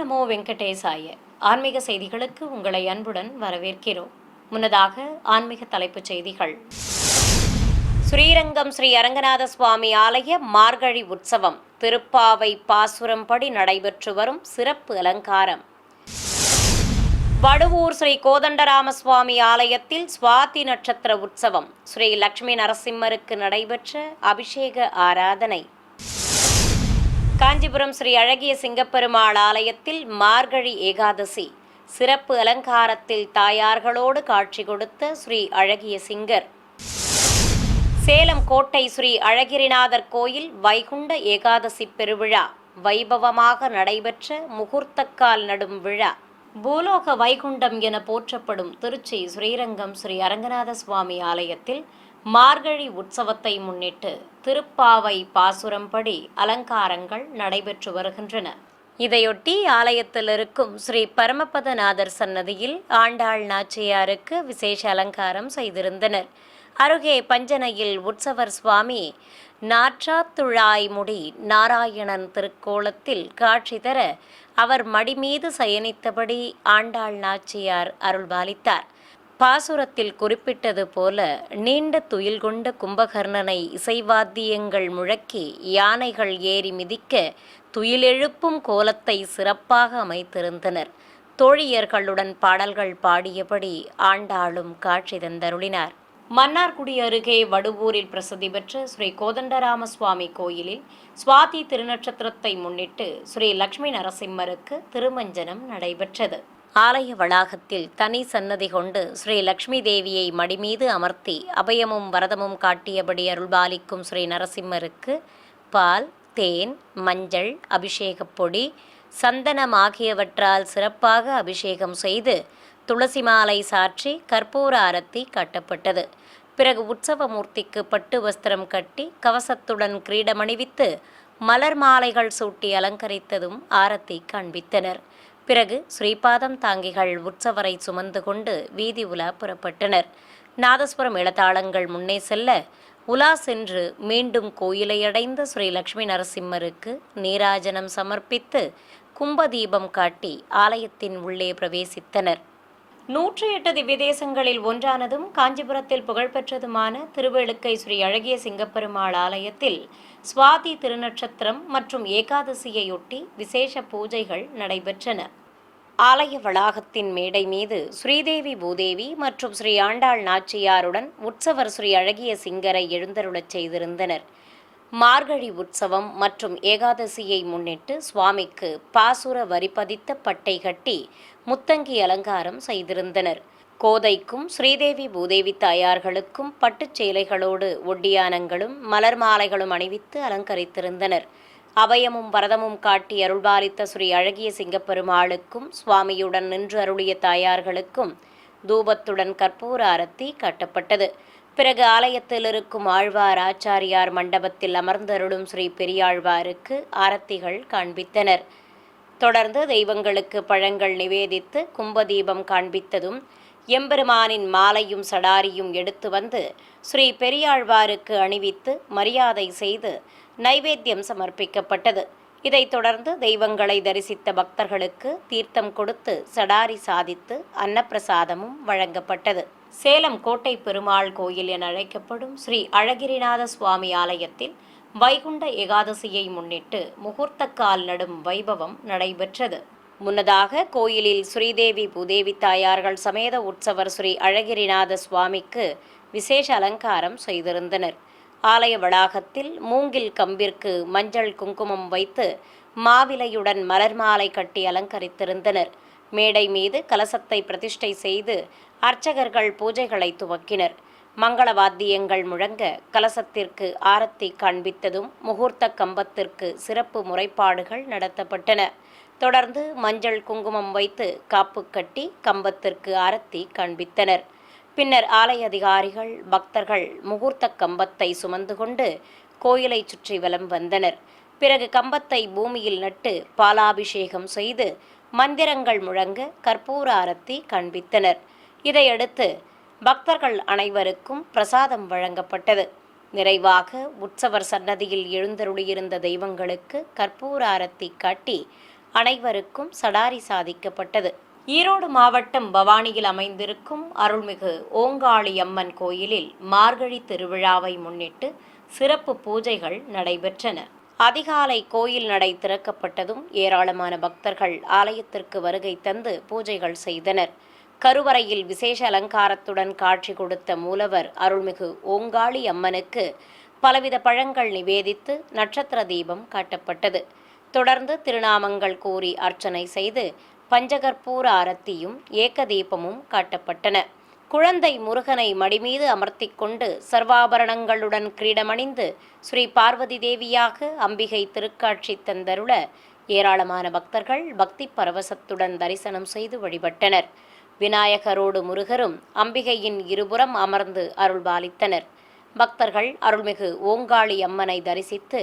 நமோ வெங்கடேசாய. ஆன்மீக செய்திகளுக்கு உங்களை அன்புடன் வரவேற்கிறோம். முன்னதாக ஆன்மீக தலைப்புச் செய்திகள். ஸ்ரீரங்கம் ஸ்ரீ அரங்கநாத சுவாமி ஆலய மார்கழி உற்சவம் திருப்பாவை பாசுரம்படி நடைபெற்று வரும் சிறப்பு அலங்காரம். வடுவூர் ஸ்ரீ கோதண்டராம சுவாமி ஆலயத்தில் சுவாதி நட்சத்திர உற்சவம் ஸ்ரீ லட்சுமி நரசிம்மருக்கு நடைபெற்ற அபிஷேக ஆராதனை. காஞ்சிபுரம் ஸ்ரீ அழகிய சிங்கப்பெருமாள் ஆலயத்தில் மார்கழி ஏகாதசி சிறப்பு அலங்காரத்தில் தாயார்களோடு காட்சி கொடுத்த ஸ்ரீ அழகிய சிங்கர். சேலம் கோட்டை ஸ்ரீ அழகிரிநாதர் கோயில் வைகுண்ட ஏகாதசி பெருவிழா வைபவமாக நடைபெற்ற முகூர்த்தக்கால் நடும் விழா. பூலோக வைகுண்டம் என போற்றப்படும் திருச்சி ஸ்ரீரங்கம் ஸ்ரீ அரங்கநாத சுவாமி ஆலயத்தில் மார்கழி உற்சவத்தை முன்னிட்டு திருப்பாவை பாசுரம்படி அலங்காரங்கள் நடைபெற்று வருகின்றன. இதையொட்டி ஆலயத்தில் இருக்கும் ஸ்ரீ பரமபதநாதர் சன்னதியில் ஆண்டாள் நாச்சியாருக்கு விசேஷ அலங்காரம் செய்திருந்தனர். அருகே பஞ்சனையில் உற்சவர் சுவாமி நாற்றாத்துழாய் முடி நாராயணன் திருக்கோலத்தில் காட்சி தர அவர் மடிமீது சயனித்தபடி ஆண்டாள் நாச்சியார் அருள்பாலித்தார். பாசுரத்தில் குறிப்பிட்டது போல நீண்ட துயில் கொண்ட கும்பகர்ணனை இசைவாத்தியங்கள் முழக்கி யானைகள் ஏறி மிதிக்க துயிலெழுப்பும் கோலத்தை சிறப்பாக அமைத்திருந்தனர். தோழியர்களுடன் பாடல்கள் பாடியபடி ஆண்டாளும் காட்சி தந்தருளினார். மன்னார்குடி அருகே வடுவூரில் பிரசித்தி பெற்ற ஸ்ரீ கோதண்டராம சுவாமி கோயிலில் சுவாதி திருநட்சத்திரத்தை முன்னிட்டு ஸ்ரீ லட்சுமி நரசிம்மருக்கு திருமஞ்சனம் நடைபெற்றது. ஆலய வளாகத்தில் தனி சன்னதி கொண்டு ஸ்ரீ லட்சுமி தேவியை மடிமீது அமர்த்தி அபயமும் வரதமும் காட்டியபடி அருள்பாலிக்கும் ஸ்ரீ நரசிம்மருக்கு பால், தேன், மஞ்சள், அபிஷேகப் பொடி, சந்தனம் ஆகியவற்றால் சிறப்பாக அபிஷேகம் செய்து துளசி மாலை சாற்றி கற்பூர ஆரத்தி காட்டப்பட்டது. பிறகு உற்சவமூர்த்திக்கு பட்டு வஸ்திரம் கட்டி கவசத்துடன் கிரீடமணிவித்து மலர் மாலைகள் சூட்டி அலங்கரித்ததும் ஆரத்தி காண்பித்தனர். பிறகு ஸ்ரீபாதம் தாங்கிகள் உற்சவரை சுமந்து கொண்டு வீதி உலா புறப்பட்டனர். நாதஸ்வரம் இளதாளங்கள் முன்னே செல்ல உலா சென்று மீண்டும் கோயிலை அடைந்த ஸ்ரீ லட்சுமி நரசிம்மருக்கு நீராஜனம் சமர்ப்பித்து கும்பதீபம் காட்டி ஆலயத்தின் உள்ளே பிரவேசித்தனர். 108 திவ்ய தேசங்களில் ஒன்றானதும் காஞ்சிபுரத்தில் புகழ்பெற்றதுமான திருவேளுக்கை ஸ்ரீ அழகிய சிங்கப்பெருமாள் ஆலயத்தில் சுவாதி திருநட்சத்திரம் மற்றும் ஏகாதசியையொட்டி விசேஷ பூஜைகள் நடைபெற்றன. ஆலய வளாகத்தின் மேடை மீது ஸ்ரீதேவி பூதேவி மற்றும் ஸ்ரீ ஆண்டாள் நாச்சியாருடன் உற்சவர் ஸ்ரீ அழகிய சிங்கரை எழுந்தருளச் செய்திருந்தனர். மார்கழி உற்சவம் மற்றும் ஏகாதசியை முன்னிட்டு சுவாமிக்கு பாசுர வரி பதித்த பட்டை கட்டி முத்தங்கி அலங்காரம் செய்திருந்தனர். கோதைக்கும் ஸ்ரீதேவி பூதேவி தாயார்களுக்கும் பட்டுச் சேலைகளோடு ஒட்டியானங்களும் மலர் மாலைகளும் அணிவித்து அலங்கரித்திருந்தனர். அபயமும் வரதமும் காட்டி அருள்பாலித்த ஸ்ரீ அழகிய சிங்கப்பெருமாளுக்கும் சுவாமியுடன் நின்று அருளிய தாயார்களுக்கும் தூபத்துடன் கற்பூர ஆரத்தி காட்டப்பட்டது. பிறகு ஆலயத்தில் இருக்கும் ஆழ்வார் ஆச்சாரியார் மண்டபத்தில் அமர்ந்தருளும் ஸ்ரீ பெரியாழ்வாருக்கு ஆரத்திகள் காண்பித்தனர். தொடர்ந்து தெய்வங்களுக்கு பழங்கள் நிவேதித்து கும்பதீபம் காண்பித்ததும் எம்பெருமானின் மாலையும் சடாரியும் எடுத்து வந்து ஸ்ரீ பெரியாழ்வாருக்கு அணிவித்து மரியாதை செய்து நைவேத்தியம் சமர்ப்பிக்கப்பட்டது. இதைத் தொடர்ந்து தெய்வங்களை தரிசித்த பக்தர்களுக்கு தீர்த்தம் கொடுத்து சடாரி சாதித்து அன்னப்பிரசாதமும் வழங்கப்பட்டது. சேலம் கோட்டை பெருமாள் கோயில் என அழைக்கப்படும் ஸ்ரீ அழகிரிநாத சுவாமி ஆலயத்தில் வைகுண்ட ஏகாதசியை முன்னிட்டு முகூர்த்தக்கால் நடும் வைபவம் நடைபெற்றது. முன்னதாக கோயிலில் ஸ்ரீதேவி பூதேவி தாயார்கள் சமேத உற்சவர் ஸ்ரீ அழகிரிநாத சுவாமிக்கு விசேஷ அலங்காரம் செய்திருந்தனர். ஆலய வளாகத்தில் மூங்கில் கம்பிற்கு மஞ்சள் குங்குமம் வைத்து மாவிலையுடன் மலர் மாலை கட்டி அலங்கரித்திருந்தனர். மேடை மீது கலசத்தை பிரதிஷ்டை செய்து அர்ச்சகர்கள் பூஜைகளை துவக்கினர். மங்கள வாத்தியங்கள் முழங்க கலசத்திற்கு ஆரத்தி காண்பித்ததும் முகூர்த்த கம்பத்திற்கு சிறப்பு முறைப்பாடுகள் நடத்தப்பட்டன. தொடர்ந்து மஞ்சள் குங்குமம் வைத்து காப்பு கட்டி கம்பத்திற்கு ஆரத்தி காண்பித்தனர். பின்னர் ஆலய அதிகாரிகள் பக்தர்கள் முகூர்த்த கம்பத்தை சுமந்து கொண்டு கோயிலை சுற்றி வலம் வந்தனர். பிறகு கம்பத்தை பூமியில் நட்டு பாலாபிஷேகம் செய்து மந்திரங்கள் முழங்க கற்பூர ஆரத்தி காண்பித்தனர். இதையடுத்து பக்தர்கள் அனைவருக்கும் பிரசாதம் வழங்கப்பட்டது. நிறைவாக உற்சவர் சன்னதியில் எழுந்தருளியிருந்த தெய்வங்களுக்கு கற்பூர ஆரத்தி காட்டி அனைவருக்கும் சடாரி சாதிக்கப்பட்டது. ஈரோடு மாவட்டம் பவானியில் அமைந்திருக்கும் அருள்மிகு ஓங்காளி அம்மன் கோயிலில் மார்கழி திருவிழாவை முன்னிட்டு சிறப்பு பூஜைகள் நடைபெற்றன. அதிகாலை கோயில் நடை திறக்கப்பட்டதும் ஏராளமான பக்தர்கள் ஆலயத்திற்கு வருகை தந்து பூஜைகள் செய்தனர். கருவறையில் விசேஷ அலங்காரத்துடன் காட்சி கொடுத்த மூலவர் அருள்மிகு ஓங்காளி அம்மனுக்கு பலவித பழங்கள் நிவேதித்து நட்சத்திர தீபம் காட்டப்பட்டது. தொடர்ந்து திருநாமங்கள் கூறி அர்ச்சனை செய்து பஞ்சகற்பூர ஆரத்தியும் ஏக தீபமும் காட்டப்பட்டன. குழந்தை முருகனை மடிமீது அமர்த்திக் கொண்டு சர்வாபரணங்களுடன் கிரீடமணிந்து ஸ்ரீ பார்வதி தேவியாக அம்பிகை திருக்காட்சி தந்தருள ஏராளமான பக்தர்கள் பக்தி பரவசத்துடன் தரிசனம் செய்து வழிபட்டனர். விநாயகரோடு முருகரும் அம்பிகையின் இருபுறம் அமர்ந்து அருள்பாலித்தனர். பக்தர்கள் அருள்மிகு ஓங்காளி அம்மனை தரிசித்து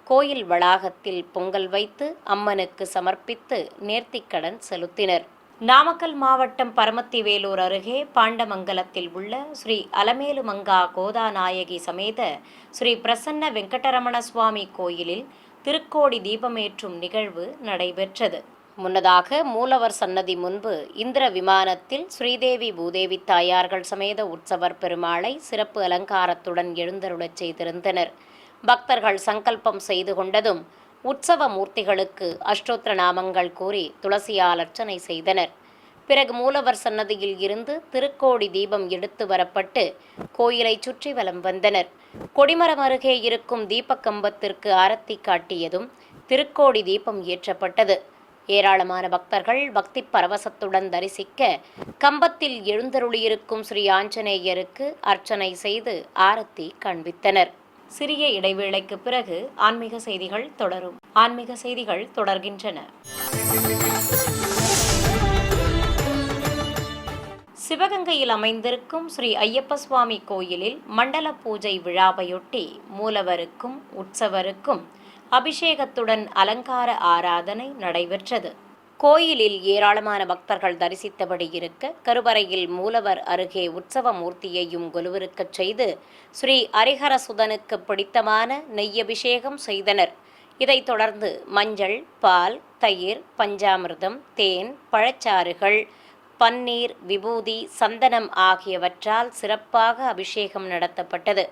கோயில் வளாகத்தில் பொங்கல் வைத்து அம்மனுக்கு சமர்ப்பித்து நேர்த்திக்கடன் செலுத்தினர். நாமக்கல் மாவட்டம் பரமத்திவேலூர் அருகே பாண்டமங்கலத்தில் உள்ள ஸ்ரீ அலமேலுமங்கா கோதாநாயகி சமேத ஸ்ரீ பிரசன்ன வெங்கடரமண சுவாமி கோயிலில் திருக்கோடி தீபமேற்றும் நிகழ்வு நடைபெற்றது. முன்னதாக மூலவர் சன்னதி முன்பு இந்திர விமானத்தில் ஸ்ரீதேவி பூதேவி தாயார்கள் சமேத உற்சவர் பெருமாளை சிறப்பு அலங்காரத்துடன் எழுந்தருளச் செய்திருந்தனர். பக்தர்கள் சங்கல்பம் செய்து கொண்டதும் உற்சவ மூர்த்திகளுக்கு அஷ்டோத்திர நாமங்கள் கூறி துளசியால் அர்ச்சனை செய்தனர். பிறகு மூலவர் சன்னதியில் இருந்து திருக்கோடி தீபம் எடுத்து வரப்பட்டு கோயிலை சுற்றி வலம் வந்தனர். கொடிமரம் அருகே இருக்கும் தீபக்கம்பத்திற்கு ஆரத்தி காட்டியதும் திருக்கோடி தீபம் ஏற்றப்பட்டது. ஏராளமான பக்தர்கள் பக்தி பரவசத்துடன் தரிசிக்க கம்பத்தில் எழுந்தருளியிருக்கும் ஸ்ரீ ஆஞ்சநேயருக்கு அர்ச்சனை செய்து ஆரத்தி காண்பித்தனர். சிறிய இடைவேளைக்கு பிறகு ஆன்மீக செய்திகள் தொடரும். ஆன்மீக செய்திகள் தொடர்கின்றன. சிவகங்கையில் அமைந்திருக்கும் ஸ்ரீ ஐயப்ப சுவாமி கோயிலில் மண்டல பூஜை விழாவையொட்டி மூலவருக்கும் உற்சவருக்கும் அபிஷேகத்துடன் அலங்கார ஆராதனை நடைபெற்றது. கோயிலில் ஏராளமான பக்தர்கள் தரிசித்தபடி இருக்க கருவறையில் மூலவர் அருகே உற்சவ மூர்த்தியையும் கொலுவிருக்கச் செய்து ஸ்ரீ ஹரிஹரசுதனுக்கு பிடித்தமான நெய்யபிஷேகம் செய்தனர். இதைத் தொடர்ந்து மஞ்சள், பால், தயிர், பஞ்சாமிர்தம், தேன், பழச்சாறுகள், பன்னீர், விபூதி, சந்தனம் ஆகியவற்றால் சிறப்பாக அபிஷேகம் நடத்தப்பட்டது.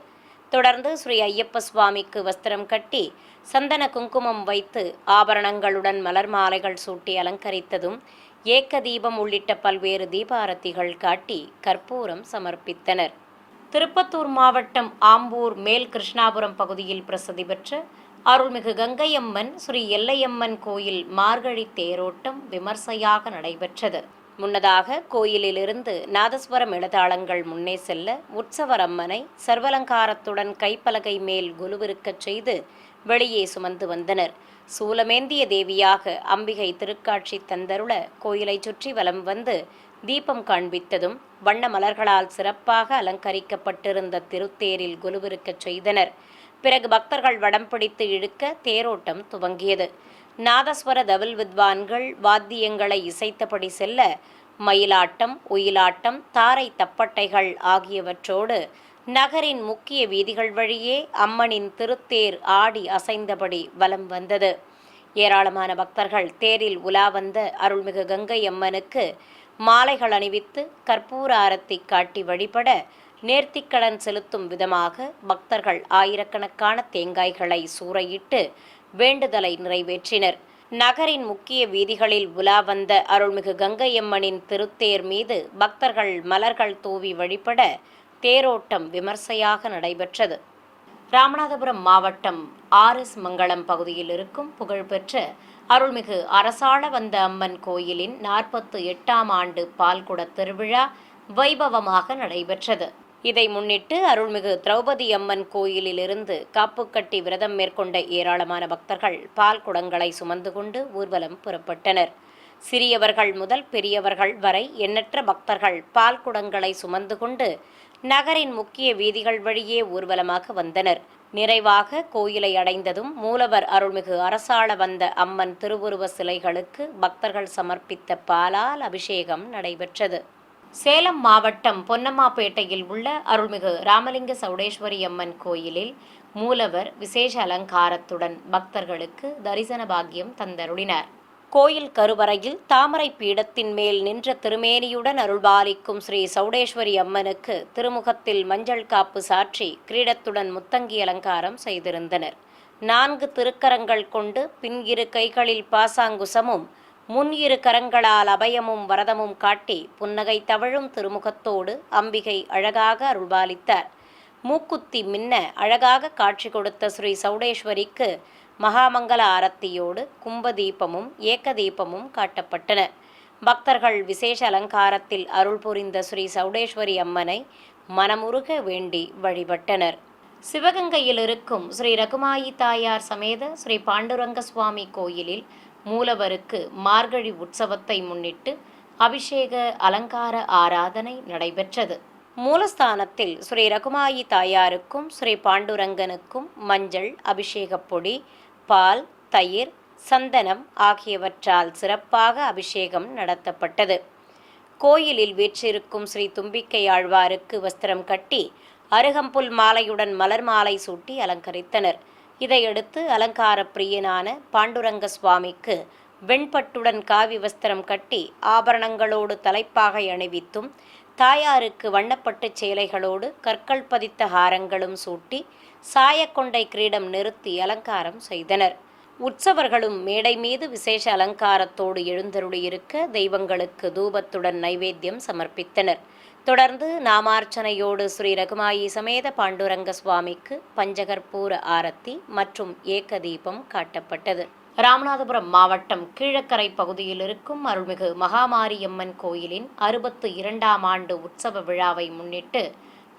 தொடர்ந்து ஸ்ரீ ஐயப்ப சுவாமிக்கு வஸ்திரம் கட்டி சந்தன குங்குமம் வைத்து ஆபரணங்களுடன் மலர் மாலைகள் சூட்டி அலங்கரித்ததும் ஏக்க தீபம் உள்ளிட்ட பல்வேறு தீபாரத்திகள் காட்டி கற்பூரம் சமர்ப்பித்தனர். திருப்பத்தூர் மாவட்டம் ஆம்பூர் மேல் கிருஷ்ணாபுரம் பகுதியில் பிரசித்தி பெற்ற அருள்மிகு கங்கையம்மன் ஸ்ரீ எல்லையம்மன் கோயில் மார்கழி தேரோட்டம் விமர்சையாக நடைபெற்றது. முன்னதாக கோயிலிலிருந்து நாதஸ்வர மேளதாளங்கள் முன்னே செல்ல உற்சவர் அம்மனை சர்வலங்காரத்துடன் கைப்பலகை மேல் குலுவிருக்கச் செய்து வெளியே சுமந்து வந்தனர். சூலமேந்திய தேவியாக அம்பிகை திருக்காட்சி தந்தருள கோயிலை சுற்றி வலம் வந்து தீபம் காண்பித்ததும் வண்ண மலர்களால் சிறப்பாக அலங்கரிக்கப்பட்டிருந்த திருத்தேரில் குலுவிருக்கச் செய்தனர். பிறகு பக்தர்கள் வடம் பிடித்து இழுக்க தேரோட்டம் துவங்கியது. நாதஸ்வர தவில் வித்வான்கள் வாத்தியங்களை இசைத்தபடி செல்ல மயிலாட்டம், ஒயிலாட்டம், தாரை தப்பட்டைகள் ஆகியவற்றோடு நகரின் முக்கிய வீதிகள் வழியே அம்மனின் திருத்தேர் ஆடி அசைந்தபடி வலம் வந்தது. ஏராளமான பக்தர்கள் தேரில் உலா வந்த அருள்மிகு கங்கை அம்மனுக்கு மாலைகள் அணிவித்து கற்பூர ஆரத்தி காட்டி வழிபட நேர்த்திக்கடன் செலுத்தும் விதமாக பக்தர்கள் ஆயிரக்கணக்கான தேங்காய்களை சூறையிட்டு வேண்டுதலை நிறைவேற்றினர். நகரின் முக்கிய வீதிகளில் உலா வந்த அருள்மிகு கங்கையம்மனின் திருத்தேர் மீது பக்தர்கள் மலர்கள் தூவி வழிபட தேரோட்டம் விமர்சையாக நடைபெற்றது. ராமநாதபுரம் மாவட்டம் ஆர்எஸ் மங்கலம் பகுதியில் இருக்கும் புகழ்பெற்ற அருள்மிகு அரசாள வந்த அம்மன் கோயிலின் 48ஆம் ஆண்டு பால்குட திருவிழா வைபவமாக நடைபெற்றது. இதை முன்னிட்டு அருள்மிகு திரௌபதி அம்மன் கோயிலிலிருந்து காப்பு கட்டி விரதம் மேற்கொண்ட ஏராளமான பக்தர்கள் பால் குடங்களை சுமந்து கொண்டு ஊர்வலம் புறப்பட்டனர். சிறியவர்கள் முதல் பெரியவர்கள் வரை எண்ணற்ற பக்தர்கள் பால் குடங்களை சுமந்து கொண்டு நகரின் முக்கிய வீதிகள் வழியே ஊர்வலமாக வந்தனர். நிறைவாக கோயிலை அடைந்ததும் மூலவர் அருள்மிகு அரசாள வந்த அம்மன் திருவுருவ சிலைகளுக்கு பக்தர்கள் சமர்ப்பித்த பாலால் அபிஷேகம் நடைபெற்றது. சேலம் மாவட்டம் பொன்னம்மாப்பேட்டையில் உள்ள அருள்மிகு ராமலிங்க சௌடேஸ்வரி அம்மன் கோயிலில் மூலவர் விசேஷ அலங்காரத்துடன் பக்தர்களுக்கு தரிசன பாக்கியம் தந்தருளினார். கோயில் கருவறையில் தாமரை பீடத்தின் மேல் நின்ற திருமேனியுடன் அருள்பாலிக்கும் ஸ்ரீ சௌடேஸ்வரி அம்மனுக்கு திருமுகத்தில் மஞ்சள் காப்பு சாற்றி கிரீடத்துடன் முத்தங்கி அலங்காரம் செய்திருந்தனர். 4 திருக்கரங்கள் கொண்டு பின் 2 கைகளில் பாசாங்குசமும் முன் 2 கரங்களால் அபயமும் வரதமும் காட்டி புன்னகை தவழும் திருமுகத்தோடு அம்பிகை அழகாக அருள்பாலித்தார். மூக்குத்தி மின்ன அழகாக காட்சி கொடுத்த ஸ்ரீ சௌடேஸ்வரிக்கு மகாமங்கல ஆரத்தியோடு கும்பதீபமும் ஏக்கதீபமும் காட்டப்பட்டன. பக்தர்கள் விசேஷ அலங்காரத்தில் அருள் புரிந்த ஸ்ரீ சௌடேஸ்வரி அம்மனை மனமுருக வேண்டி வழிபட்டனர். சிவகங்கையில் இருக்கும் ஸ்ரீ ரகுமாயி தாயார் சமேத ஸ்ரீ பாண்டுரங்க சுவாமி கோயிலில் மூலவருக்கு மார்கழி உற்சவத்தை முன்னிட்டு அபிஷேக அலங்கார ஆராதனை நடைபெற்றது. மூலஸ்தானத்தில் ஸ்ரீ ரகுமாயி தாயாருக்கும் ஸ்ரீ பாண்டுரங்கனுக்கும் மஞ்சள், அபிஷேகப் பொடி, பால், தயிர், சந்தனம் ஆகியவற்றால் சிறப்பாக அபிஷேகம் நடத்தப்பட்டது. கோயிலில் வீற்றிருக்கும் ஸ்ரீ தும்பிக்கை ஆழ்வாருக்கு வஸ்திரம் கட்டி அருகம்புல் மாலையுடன் மலர் மாலை சூட்டி அலங்கரித்தனர். இதையடுத்து அலங்கார பிரியனான பாண்டுரங்க சுவாமிக்கு வெண்பட்டுடன் காவி வஸ்திரம் கட்டி ஆபரணங்களோடு தலைப்பாகை அணிவித்தும் தாயாருக்கு வண்ணப்பட்டு சேலைகளோடு கற்கள் பதித்த ஹாரங்களும் சூட்டி சாயக்கொண்டை கிரீடம் நிறுத்தி அலங்காரம் செய்தனர். உற்சவர்களும் மேடை மீது விசேஷ அலங்காரத்தோடு எழுந்தருளியிருக்க தெய்வங்களுக்கு தூபத்துடன் நைவேத்தியம் சமர்ப்பித்தனர். தொடர்ந்து நாமார்ச்சனையோடு ஸ்ரீ ரகுமாயி சமேத பாண்டுரங்க சுவாமிக்கு பஞ்சகற்பூர ஆரத்தி மற்றும் ஏகதீபம் காட்டப்பட்டது. ராமநாதபுரம் மாவட்டம் கீழக்கரை பகுதியில் இருக்கும் அருள்மிகு மகாமாரியம்மன் கோயிலின் 62ஆம் ஆண்டு உற்சவ விழாவை முன்னிட்டு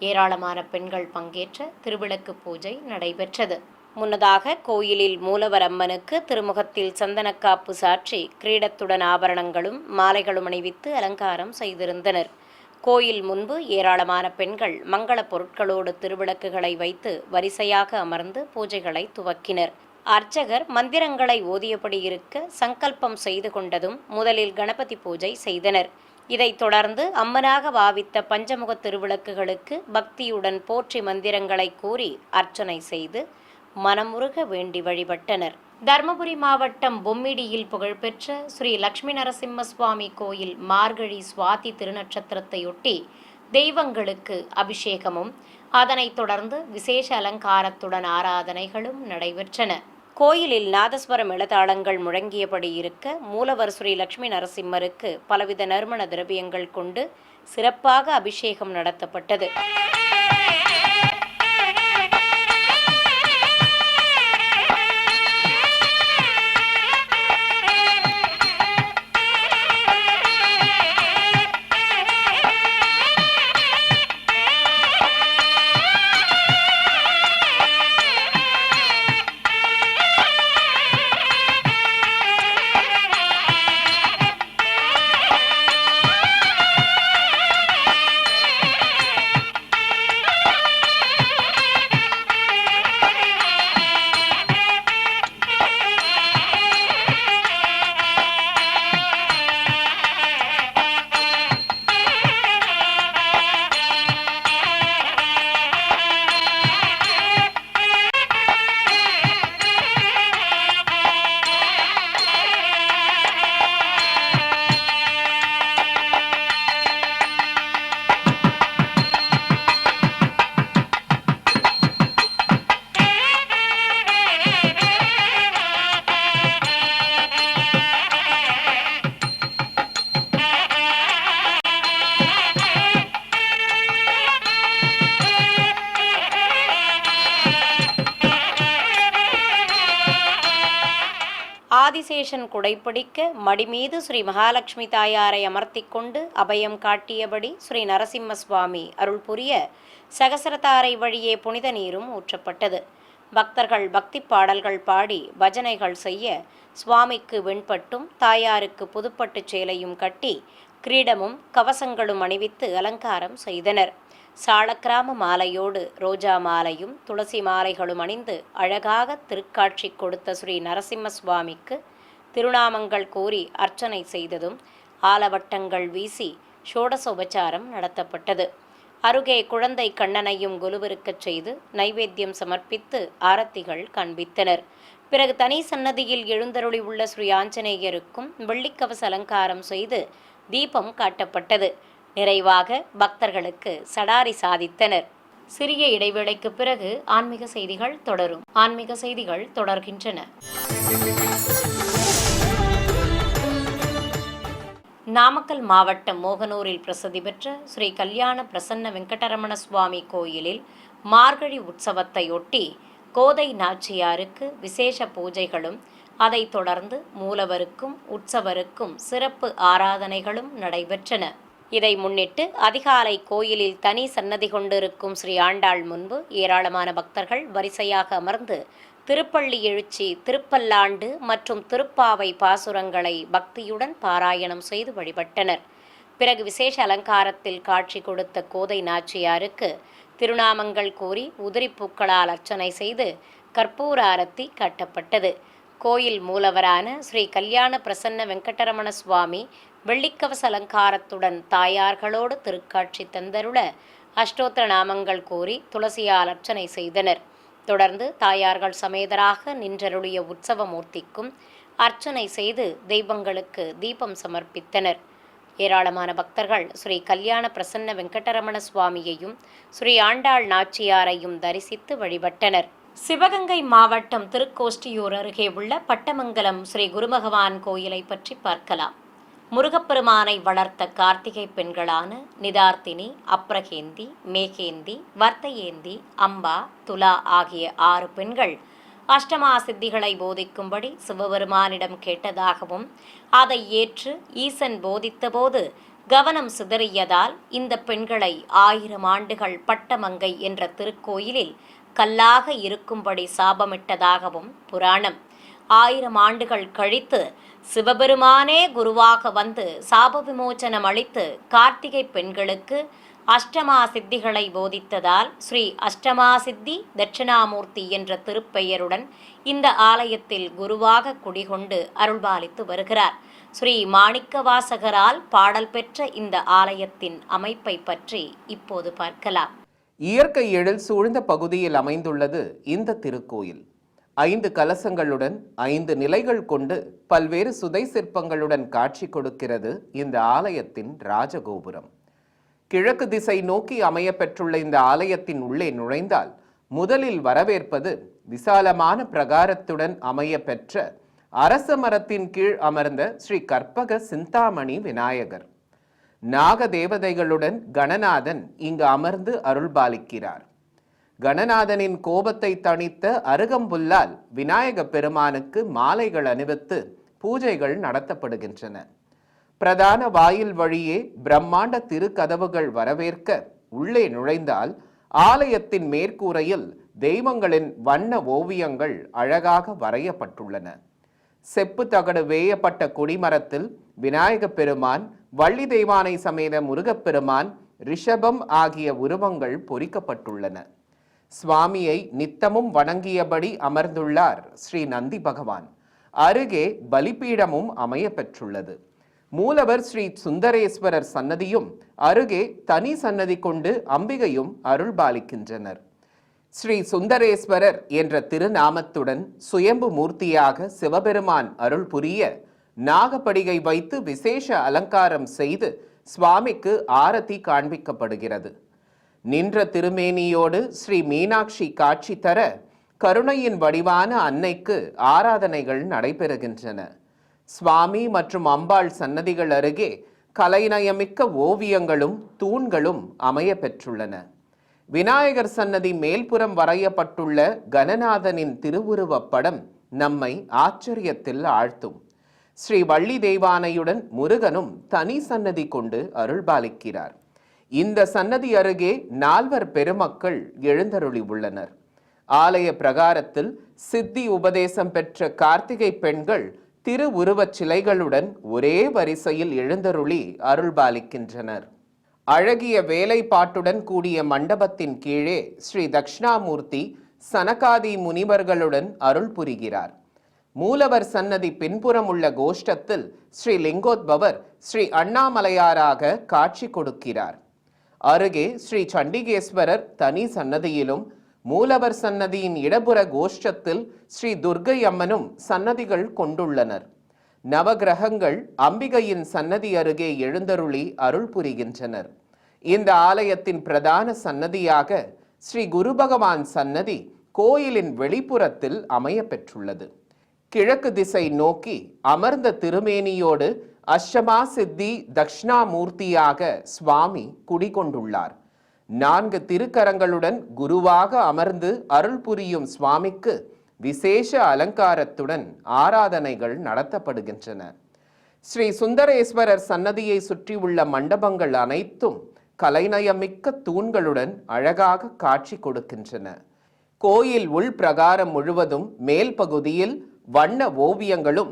ஏராளமான பெண்கள் பங்கேற்ற திருவிளக்கு பூஜை நடைபெற்றது. முன்னதாக கோயிலில் மூலவர் அம்மனுக்கு திருமுகத்தில் சந்தனக்காப்பு சாற்றி கிரீடத்துடன் ஆபரணங்களும் மாலைகளும் அணிவித்து அலங்காரம் செய்திருந்தனர். கோயில் முன்பு ஏராளமான பெண்கள் மங்கள பொருட்களோடு திருவிளக்குகளை வைத்து வரிசையாக அமர்ந்து பூஜைகளை துவக்கினர். அர்ச்சகர் மந்திரங்களை ஓதியபடி இருக்க சங்கல்பம் செய்து கொண்டதும் முதலில் கணபதி பூஜை செய்தனர். இதைத் தொடர்ந்து அம்மனாக பாவித்த பஞ்சமுக திருவிளக்குகளுக்கு பக்தியுடன் போற்றி மந்திரங்களை கூறி அர்ச்சனை செய்து மனமுருக வேண்டி வழிபட்டனர். தர்மபுரி மாவட்டம் பொம்மிடியில் புகழ்பெற்ற ஸ்ரீ லட்சுமி நரசிம்ம சுவாமி கோயில் மார்கழி சுவாதி திருநட்சத்திரத்தையொட்டி தெய்வங்களுக்கு அபிஷேகமும் அதனைத் தொடர்ந்து விசேஷ அலங்காரத்துடன் ஆராதனைகளும் நடைபெற்றன. கோயிலில் நாதஸ்வரம் எழுதாளங்கள் முழங்கியபடி இருக்க மூலவர் ஸ்ரீ லட்சுமி நரசிம்மருக்கு பலவித நறுமண திரவியங்கள் கொண்டு சிறப்பாக அபிஷேகம் நடத்தப்பட்டது. ஆதிசேஷன் குடைப்பிடிக்க மடிமீது ஸ்ரீ மகாலட்சுமி தாயாரை அமர்த்தி கொண்டு அபயம் காட்டியபடி ஸ்ரீ நரசிம்ம சுவாமி அருள் புரிய சகசரதாரை வழியே புனித நீரும் ஊற்றப்பட்டது. பக்தர்கள் பக்தி பாடல்கள் பாடி பஜனைகள் செய்ய சுவாமிக்கு வெண்பட்டும் தாயாருக்கு புதுப்பட்டு சேலையும் கட்டி கிரீடமும் கவசங்களும் அணிவித்து அலங்காரம் செய்தனர். சாளக்கிராம மாலையோடு ரோஜா மாலையும் துளசி மாலைகளும் அணிந்து அழகாக திருக்காட்சி கொடுத்த ஸ்ரீ நரசிம்ம சுவாமிக்கு திருநாமங்கள் கூறி அர்ச்சனை செய்ததும் ஆலவட்டங்கள் வீசி ஷோடசோபச்சாரம் நடத்தப்பட்டது. அருகே குழந்தை கண்ணனையும் குலுவிருக்கச் செய்து நைவேத்தியம் சமர்ப்பித்து ஆரத்திகள் காண்பித்தனர். பிறகு தனி சன்னதியில் எழுந்தருளி உள்ள ஸ்ரீ ஆஞ்சநேயருக்கும் வெள்ளிக்கவச அலங்காரம் செய்து தீபம் காட்டப்பட்டது. நிறைவாக பக்தர்களுக்கு சடாரி சாதித்தனர். சிறிய இடைவேளைக்கு பிறகு ஆன்மீக செய்திகள் தொடரும். ஆன்மீக செய்திகள் தொடர்கின்றன. நாமக்கல் மாவட்டம் மோகனூரில் பிரசித்தி பெற்ற ஸ்ரீ கல்யாண பிரசன்ன வெங்கடரமண சுவாமி கோயிலில் மார்கழி உற்சவத்தையொட்டி கோதை நாச்சியாருக்கு விசேஷ பூஜைகளும் அதைத் தொடர்ந்து மூலவருக்கும் உற்சவருக்கும் சிறப்பு ஆராதனைகளும் நடைபெற்றன. இதை முன்னிட்டு அதிகாலை கோயிலில் தனி சன்னதி கொண்டிருக்கும் ஸ்ரீ ஆண்டாள் முன்பு ஏராளமான பக்தர்கள் வரிசையாக அமர்ந்து திருப்பள்ளி எழுச்சி, திருப்பல்லாண்டு மற்றும் திருப்பாவை பாசுரங்களை பக்தியுடன் பாராயணம் செய்து வழிபட்டனர். பிறகு விசேஷ அலங்காரத்தில் காட்சி கொடுத்த கோதை நாச்சியாருக்கு திருநாமங்கள் கூறி உதிரிப்பூக்களால் அர்ச்சனை செய்து கற்பூர ஆரத்தி காட்டப்பட்டது. கோயில் மூலவரான ஸ்ரீ கல்யாண பிரசன்ன வெங்கடரமண சுவாமி வெள்ளிக்கவச அலங்காரத்துடன் தாயார்களோடு திருக்காட்சி தந்தருள அஷ்டோத்திர நாமங்கள் கூறி துளசியால் அர்ச்சனை செய்தனர். தொடர்ந்து தாயார்கள் சமேதராக நின்றருளிய உற்சவமூர்த்திக்கும் அர்ச்சனை செய்து தெய்வங்களுக்கு தீபம் சமர்ப்பித்தனர். ஏராளமான பக்தர்கள் ஸ்ரீ கல்யாண பிரசன்ன வெங்கடரமண சுவாமியையும் ஸ்ரீ ஆண்டாள் நாச்சியாரையும் தரிசித்து வழிபட்டனர். சிவகங்கை மாவட்டம் திருக்கோஷ்டியூர் அருகே உள்ள பட்டமங்கலம் ஸ்ரீ குருபகவான் கோயிலை பற்றி பார்க்கலாம். முருகப்பெருமானை வளர்த்த கார்த்திகை பெண்களான நிதார்த்தினி, அப்ரகேந்தி, மேகேந்தி, வர்த்தையேந்தி, அம்பா, துலா ஆகிய 6 பெண்கள் அஷ்டமா சித்திகளை போதிக்கும்படி சிவபெருமானிடம் கேட்டதாகவும் அதை ஏற்று ஈசன் போதித்தபோது கவனம் சிதறியதால் இந்த பெண்களை 1000 ஆண்டுகள் பட்டமங்கை என்ற திருக்கோயிலில் கல்லாக இருக்கும்படி சாபமிட்டதாகவும் புராணம். 1000 ஆண்டுகள் கழித்து சிவபெருமானே குருவாக வந்து சாப விமோச்சனம் அளித்து கார்த்திகை பெண்களுக்கு அஷ்டமா சித்திகளை போதித்ததால் ஸ்ரீ அஷ்டமா சித்தி தட்சிணாமூர்த்தி என்ற திருப்பெயருடன் இந்த ஆலயத்தில் குருவாக குடிகொண்டு அருள்பாலித்து வருகிறார். ஸ்ரீ மாணிக்கவாசகரால் பாடல் பெற்ற இந்த ஆலயத்தின் அமைப்பை பற்றி இப்போது பார்க்கலாம். இயற்கை எழில் சூழ்ந்த பகுதியில் அமைந்துள்ளது இந்த திருக்கோயில். 5 கலசங்களுடன் 5 நிலைகள் கொண்டு பல்வேறு சுதை சிற்பங்களுடன் காட்சி கொடுக்கிறது இந்த ஆலயத்தின் ராஜகோபுரம். கிழக்கு திசை நோக்கி அமைய பெற்றுள்ள இந்த ஆலயத்தின் உள்ளே நுழைந்தால் முதலில் வரவேற்பது விசாலமான பிரகாரத்துடன் அமைய பெற்ற அரச மரத்தின் கீழ் அமர்ந்த ஸ்ரீ கற்பக சிந்தாமணி விநாயகர். நாக தேவதைகளுடன் கணநாதன் இங்கு அமர்ந்து அருள்பாலிக்கிறார். கணநாதனின் கோபத்தை தணித்த அருகம்புல்லால் விநாயக பெருமானுக்கு மாலைகள் அணிவித்து பூஜைகள் நடத்தப்படுகின்றன. பிரதான வாயில் வழியே பிரம்மாண்ட திருக்கதவுகள் வரவேற்க உள்ளே நுழைந்தால் ஆலயத்தின் மேற்கூரையில் தெய்வங்களின் வண்ண ஓவியங்கள் அழகாக வரையப்பட்டுள்ளன. செப்பு தகடு வேயப்பட்ட கொடிமரத்தில் விநாயக பெருமான், வள்ளி தெய்வானை சமேத முருகப்பெருமான், ரிஷபம் ஆகிய உருவங்கள் பொறிக்கப்பட்டுள்ளன. சுவாமியை நித்தமும் வணங்கியபடி அமர்ந்துள்ளார் ஸ்ரீ நந்தி பகவான். அருகே பலிபீடமும் அமைய பெற்றுள்ளது. மூலவர் ஸ்ரீ சுந்தரேஸ்வரர் சன்னதியும் அருகே தனி சன்னதி கொண்டு அம்பிகையும் அருள்பாலிக்கின்றனர். ஸ்ரீ சுந்தரேஸ்வரர் என்ற திருநாமத்துடன் சுயம்பு மூர்த்தியாக சிவபெருமான் அருள் புரிய நாகப்படிகை வைத்து விசேஷ அலங்காரம் செய்து சுவாமிக்கு ஆரத்தி காண்பிக்கப்படுகிறது. நின்ற திருமேனியோடு ஸ்ரீ மீனாட்சி காட்சி தர கருணையின் வடிவான அன்னைக்கு ஆராதனைகள் நடைபெறுகின்றன. சுவாமி மற்றும் அம்பாள் சன்னதிகள் அருகே கலைநயமிக்க ஓவியங்களும் தூண்களும் அமைய பெற்றுள்ளன. விநாயகர் சன்னதி மேல்புறம் வரையப்பட்டுள்ள கணநாதனின் திருவுருவப் படம் நம்மை ஆச்சரியத்தில் ஆழ்த்தும். ஸ்ரீ வள்ளி தெய்வானையுடன் முருகனும் தனி சன்னதி கொண்டு அருள்பாலிக்கிறார். இந்த சன்னதி அருகே 4 பெருமக்கள் எழுந்தருளி உள்ளனர். ஆலய பிரகாரத்தில் சித்தி உபதேசம் பெற்ற கார்த்திகை பெண்கள் திருவுருவச் சிலைகளுடன் ஒரே வரிசையில் எழுந்தருளி அருள்பாலிக்கின்றனர். அழகிய வேலைப்பாட்டுடன் கூடிய மண்டபத்தின் கீழே ஸ்ரீ தட்சிணாமூர்த்தி சனகாதி முனிவர்களுடன் அருள் புரிகிறார். மூலவர் சன்னதி பின்புறம் உள்ள கோஷ்டத்தில் ஸ்ரீ லிங்கோத்பவர் ஸ்ரீ அண்ணாமலையாராக காட்சி கொடுக்கிறார். அருகே ஸ்ரீ சண்டிகேஸ்வரர் தனி சன்னதியிலும் மூலவர் சன்னதியின் இடப்புற கோஷ்டத்தில் ஸ்ரீ துர்க்கை அம்மனும் சன்னதிகள் கொண்டுள்ளனர். நவகிரகங்கள் அம்பிகையின் சன்னதி அருகே எழுந்தருளி அருள் புரிகின்றனர். இந்த ஆலயத்தின் பிரதான சன்னதியாக ஸ்ரீ குரு பகவான் சன்னதி கோயிலின் வெளிப்புறத்தில் அமைய பெற்றுள்ளது. கிழக்கு திசை நோக்கி அமர்ந்த திருமேனியோடு அஷ்டமா சித்தி தக்ஷணாமூர்த்தியாக சுவாமி குடிகொண்டுள்ளார். 4 திருக்கரங்களுடன் குருவாக அமர்ந்து அருள் புரியும் சுவாமிக்கு விசேஷ அலங்காரத்துடன் ஆராதனைகள் நடத்தப்படுகின்றன. ஸ்ரீ சுந்தரேஸ்வரர் சன்னதியை சுற்றியுள்ள மண்டபங்கள் அனைத்தும் கலைநயமிக்க தூண்களுடன் அழகாக காட்சி கொடுக்கின்றன. கோயில் உள் பிரகாரம் முழுவதும் மேல் பகுதியில் வண்ண ஓவியங்களும்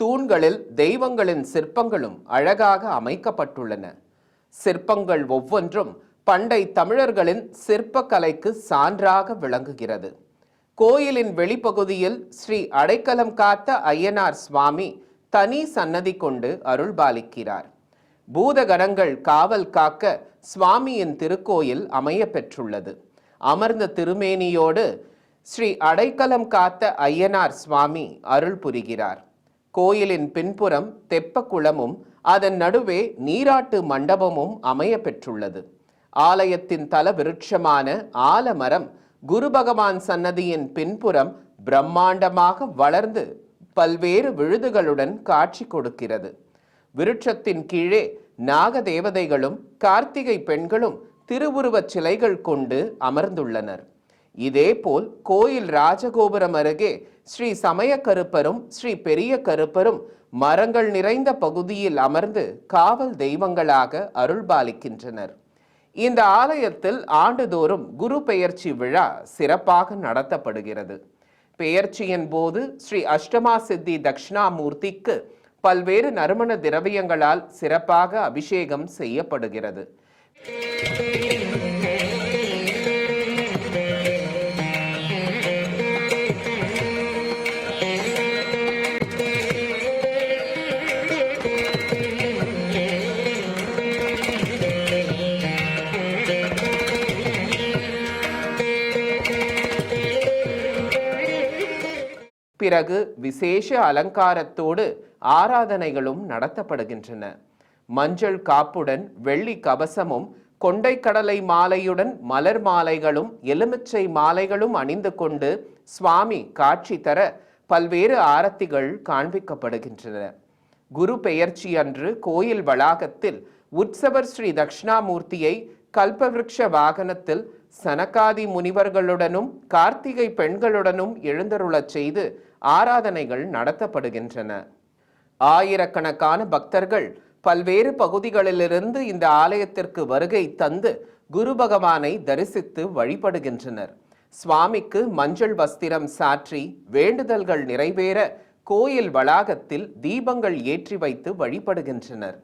தூண்களில் தெய்வங்களின் சிற்பங்களும் அழகாக அமைக்கப்பட்டுள்ளன. சிற்பங்கள் ஒவ்வொன்றும் பண்டை தமிழர்களின் சிற்பக்கலைக்கு சான்றாக விளங்குகிறது. கோயிலின் வெளிப்பகுதியில் ஸ்ரீ அடைக்கலம் காத்த ஐயனார் சுவாமி தனி சன்னதி கொண்டு அருள்பாலிக்கிறார். பூதகணங்கள் காவல் காக்க சுவாமியின் திருக்கோயில் அமைய பெற்றுள்ளது. அமர்ந்த திருமேனியோடு ஸ்ரீ அடைக்கலம் காத்த ஐயனார் சுவாமி அருள் புரிகிறார். கோயிலின் பின்புறம் தெப்ப குளமும் அதன் நடுவே நீராட்டு மண்டபமும் அமைய பெற்றுள்ளது. ஆலயத்தின் தல விருட்சமான ஆலமரம் குரு பகவான் சன்னதியின் பின்புறம் பிரம்மாண்டமாக வளர்ந்து பல்வேறு விழுதுகளுடன் காட்சி கொடுக்கிறது. விருட்சத்தின் கீழே நாக தேவதைகளும் கார்த்திகை பெண்களும் திருவுருவச் சிலைகள் கொண்டு அமர்ந்துள்ளனர். இதேபோல் கோயில் ராஜகோபுரம் அருகே ஸ்ரீ சமய கருப்பரும் ஸ்ரீ பெரிய கருப்பரும் மரங்கள் நிறைந்த பகுதியில் அமர்ந்து காவல் தெய்வங்களாக அருள்பாலிக்கின்றனர். இந்த ஆலயத்தில் ஆண்டுதோறும் குரு பெயர்ச்சி விழா சிறப்பாக நடத்தப்படுகிறது. பெயர்ச்சியின் போது ஸ்ரீ அஷ்டமா சித்தி தக்ஷணாமூர்த்திக்கு பல்வேறு நறுமண திரவியங்களால் சிறப்பாக அபிஷேகம் செய்யப்படுகிறது. பிறகு விசேஷ அலங்காரத்தோடு ஆராதனைகளும் நடத்தப்படுகின்றன. மஞ்சள் காப்புடன் வெள்ளி கவசமும் கொண்டை கடலை மாலையுடன் மலர் மாலைகளும் எலுமிச்சை மாலைகளும் அணிந்து கொண்டு சுவாமி காட்சி தர பல்வேறு ஆரத்திகள் காண்பிக்கப்படுகின்றன. குரு பெயர்ச்சி அன்று கோயில் வளாகத்தில் உற்சவர் ஸ்ரீ தக்ஷணாமூர்த்தியை கல்பவிருக்ஷ வாகனத்தில் சனகாதி முனிவர்களுடனும் கார்த்திகை பெண்களுடனும் எழுந்தருளச் செய்து ஆராதனைகள் நடத்தப்படுகின்றன. ஆயிரக்கணக்கான பக்தர்கள் பல்வேறு பகுதிகளிலிருந்து இந்த ஆலயத்திற்கு வருகை தந்து குரு பகவானை தரிசித்து வழிபடுகின்றனர். சுவாமிக்கு மஞ்சள் வஸ்திரம் சாற்றி வேண்டுதல்கள் நிறைவேற கோயில் வளாகத்தில் தீபங்கள் ஏற்றி வைத்து வழிபடுகின்றனர்.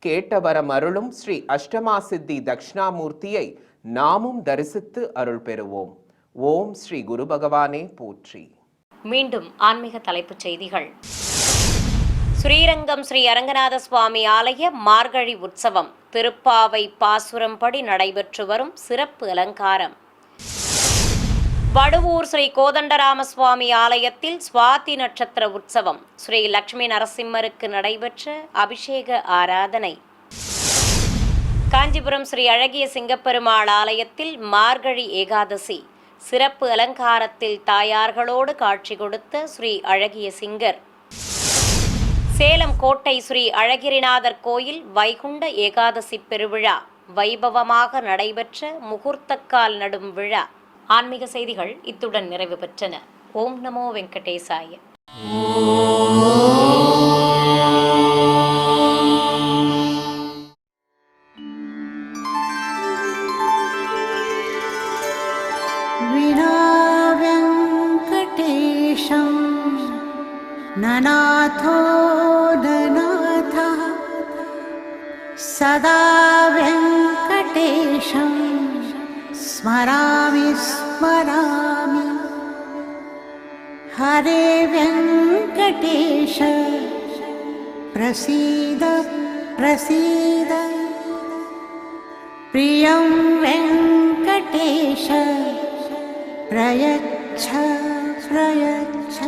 கேட்டவரம் அருளும் ஸ்ரீ அஷ்டமா சித்தி தக்ஷணாமூர்த்தியை நாமும் தரிசித்து அருள் பெறுவோம். ஓம் ஸ்ரீ குரு பகவானே போற்றி. மீண்டும் ஆன்மீக தலைப்புச் செய்திகள். ஸ்ரீரங்கம் ஸ்ரீ அரங்கநாத சுவாமி ஆலய மார்கழி உற்சவம் திருப்பாவை பாசுரம்படி நடைபெற்று வரும் சிறப்பு அலங்காரம். வடுவூர் ஸ்ரீ கோதண்டராம சுவாமி ஆலயத்தில் சுவாதி நட்சத்திர உற்சவம் ஸ்ரீ லட்சுமி நரசிம்மருக்கு நடைபெற்ற அபிஷேக ஆராதனை. காஞ்சிபுரம் ஸ்ரீ அழகிய சிங்கப்பெருமாள் ஆலயத்தில் மார்கழி ஏகாதசி சிறப்பு அலங்காரத்தில் தாயார்களோடு காட்சி கொடுத்த ஸ்ரீ அழகிய சிங்கர். சேலம் கோட்டை ஸ்ரீ அழகிரிநாதர் கோயில் வைகுண்ட ஏகாதசி பெருவிழா வைபவமாக நடைபெற்ற முகூர்த்தக்கால் நடும் விழா. ஆன்மீக செய்திகள் இத்துடன் நிறைவு பெற்றன. ஓம் நமோ வெங்கடேசாய. ननाथो ननाथः सदा वेङ्कटेशं स्मरामि स्मरामि हरे वेङ्कटेश प्रसीद प्रसीद प्रियं वेङ्कटेश प्रयच्छ प्रयच्छ